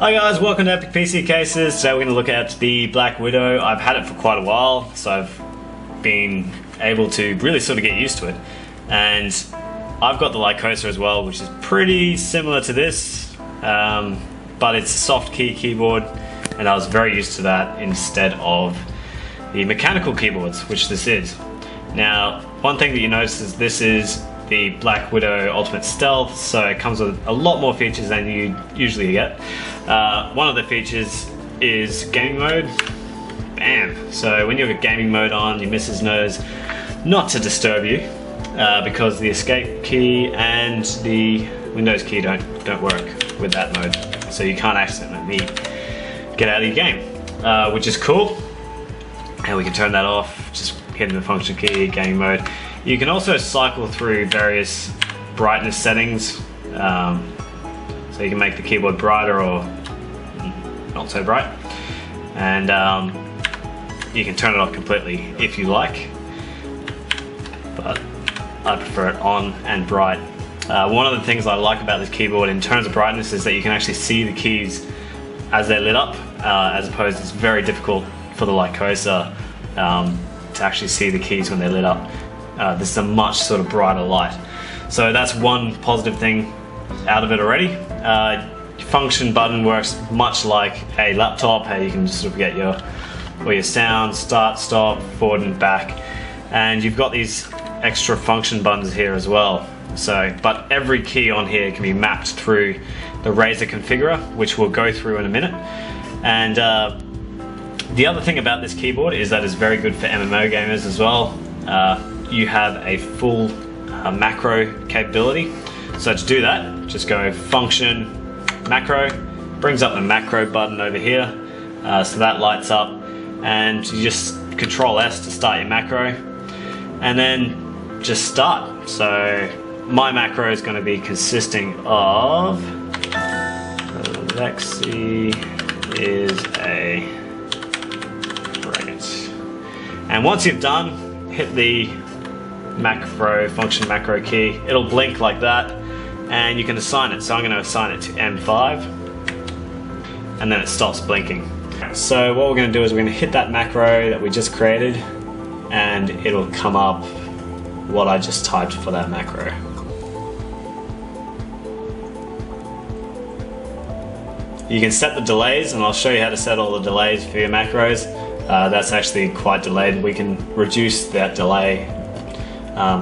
Hi guys, welcome to Epic PC Cases. Today we're going to look at the BlackWidow. I've had it for quite a while, so I've been able to really sort of get used to it. And I've got the Lycosa as well, which is pretty similar to this, but it's a soft key keyboard, and I was very used to that instead of the mechanical keyboards, which this is. Now, one thing that you notice is this is the BlackWidow Ultimate Stealth, so it comes with a lot more features than you usually get. One of the features is gaming mode. Bam! So when you have a gaming mode on, your missus knows not to disturb you because the escape key and the Windows key don't work with that mode, so you can't accidentally get out of your game, which is cool. And we can turn that off, just hitting the function key, gaming mode. You can also cycle through various brightness settings, so you can make the keyboard brighter or not so bright, and you can turn it off completely if you like, but I prefer it on and bright. One of the things I like about this keyboard in terms of brightness is that you can actually see the keys as they're lit up, as opposed to it's very difficult for the Lycosa to actually see the keys when they're lit up. This is a much sort of brighter light. So that's one positive thing out of it already. Function button works much like a laptop, how you can sort of get all your sounds, start, stop, forward and back. And you've got these extra function buttons here as well. So, but every key on here can be mapped through the Razer configurer, which we'll go through in a minute. And the other thing about this keyboard is that it's very good for MMO gamers as well. You have a full macro capability. So to do that, just go function, macro, brings up the macro button over here. So that lights up, and you just Control S to start your macro, and then just start. So my macro is going to be consisting of, Lexi is a great. And once you've done, hit the function macro key. It'll blink like that, and you can assign it. So I'm going to assign it to M5, and then it stops blinking. So what we're going to do is we're going to hit that macro that we just created, and it'll come up what I just typed for that macro. You can set the delays, and I'll show you how to set all the delays for your macros. That's actually quite delayed. We can reduce that delay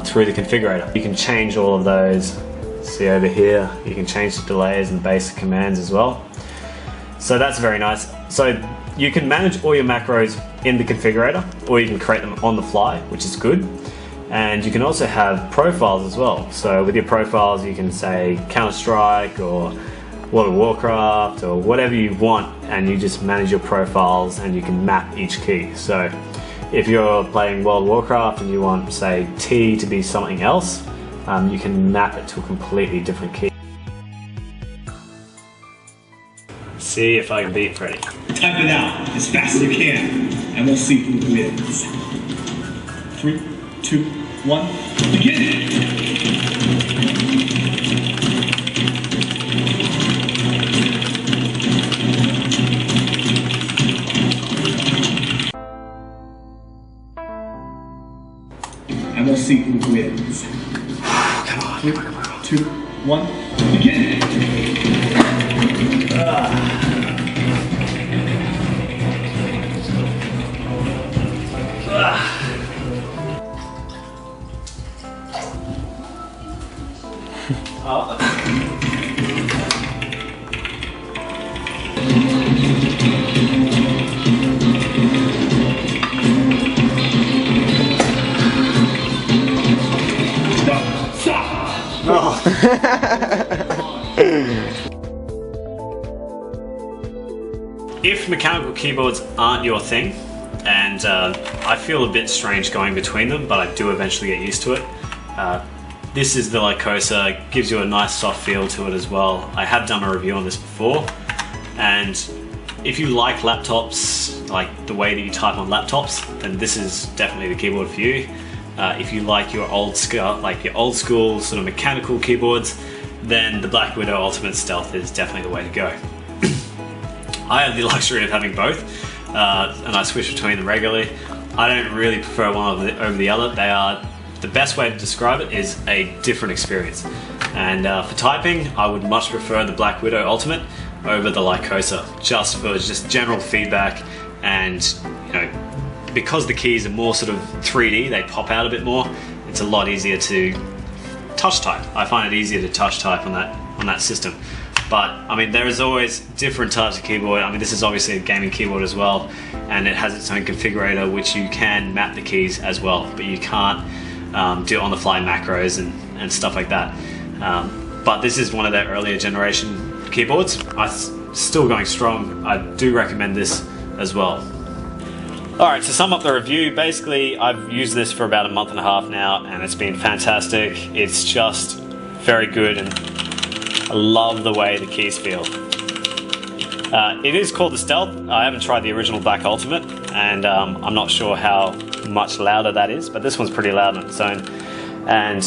through the configurator. You can change all of those. See over here, you can change the delays and basic commands as well. So that's very nice. So you can manage all your macros in the configurator, or you can create them on the fly, which is good. And you can also have profiles as well. So with your profiles, you can say Counter-Strike or World of Warcraft or whatever you want, and you just manage your profiles and you can map each key. So if you're playing World of Warcraft and you want, say, T to be something else, you can map it to a completely different key. See if I can beat Freddy. Type it out as fast as you can, and we'll see who wins. 3, 2, 1, begin! And we'll see who wins. Come on. 3, 2, 1, begin! If mechanical keyboards aren't your thing, and I feel a bit strange going between them, but I do eventually get used to it. This is the Lycosa, gives you a nice soft feel to it as well. I have done a review on this before, and if you like laptops, like the way that you type on laptops, then this is definitely the keyboard for you. If you like your old school sort of mechanical keyboards, then the BlackWidow Ultimate Stealth is definitely the way to go. I have the luxury of having both, and I switch between them regularly. I don't really prefer one over the other. They are, the best way to describe it is a different experience. And for typing, I would much prefer the BlackWidow Ultimate over the Lycosa, just for general feedback, and you know, because the keys are more sort of 3D, they pop out a bit more. It's a lot easier to touch type. I find it easier to touch type on that system. But I mean, there is always different types of keyboard. I mean, this is obviously a gaming keyboard as well, and it has its own configurator which you can map the keys as well, but you can't do on-the-fly macros and stuff like that. But this is one of their earlier generation keyboards. Still going strong. I do recommend this as well. Alright, to sum up the review, basically I've used this for about a month and a half now, and it's been fantastic. It's just very good, and I love the way the keys feel. It is called the Stealth. I haven't tried the original Black Ultimate, and I'm not sure how much louder that is, but this one's pretty loud on its own. And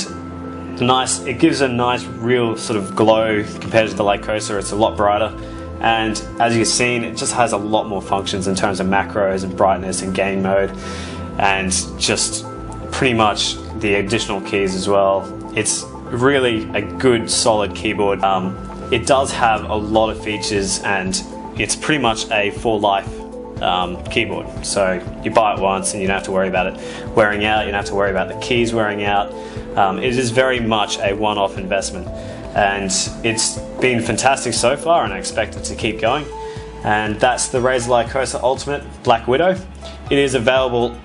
it gives a nice real sort of glow compared to the Lycosa. It's a lot brighter. And as you've seen, it just has a lot more functions in terms of macros and brightness and game mode, and just pretty much the additional keys as well. It's really a good solid keyboard. It does have a lot of features, and it's pretty much a for life keyboard. So you buy it once and you don't have to worry about it wearing out, you don't have to worry about the keys wearing out. It is very much a one-off investment, and it's been fantastic so far, and I expect it to keep going. And that's the Razer Lycosa Ultimate BlackWidow. It is available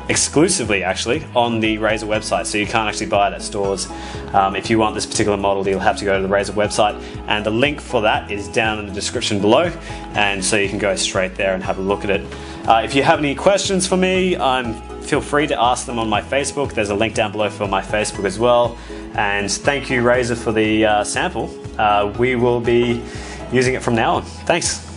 exclusively actually on the Razer website, so you can't actually buy it at stores. If you want this particular model, you'll have to go to the Razer website, and the link for that is down in the description below, and so you can go straight there and have a look at it. If you have any questions for me, feel free to ask them on my Facebook. There's a link down below for my Facebook as well. And thank you, Razer, for the sample. We will be using it from now on. Thanks.